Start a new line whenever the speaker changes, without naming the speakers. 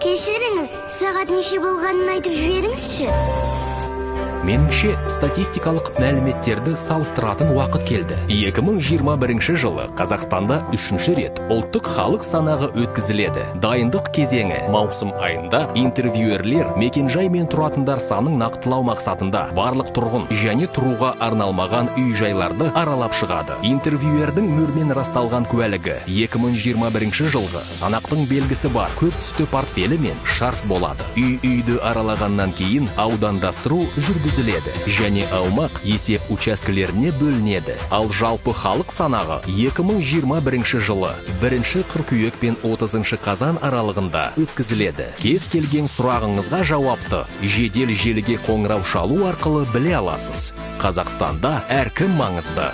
Кешіріңіз, сағат неше болғанын айтып жіберіңізші.
Меніңше, статистикалық мәліметтерді салыстыратын уақыт келді. 2021 жылы Қазақстанда 3-ші рет ұлттық халық санағы өткізіледі. Дайындық кезеңі маусым айында интервьюерлер мекенжай мен тұратындар санын нақтылау мақсатында барлық тұрғын және тұруға арналмаған үй-жайларды аралап шығады. Интервьюердің мөрмен расталған куәлігі 2021 жылғы санақтың белгісі бар көп түсті портфелі мен шарт болады. Үй-үйді аралағаннан кейін аудандастыру жүргізіледі және аумақ есеп учаскелеріне бөлінеді. Ал жалпы халық санағы 2021 жылы 1 қыркүйек пен 30 қазан аралығында өткізіледі. Кез келген сұрағыңызға жауапты жедел желіге қоңырау шалу арқылы біле аласыз. Қазақстанда әркім маңызды.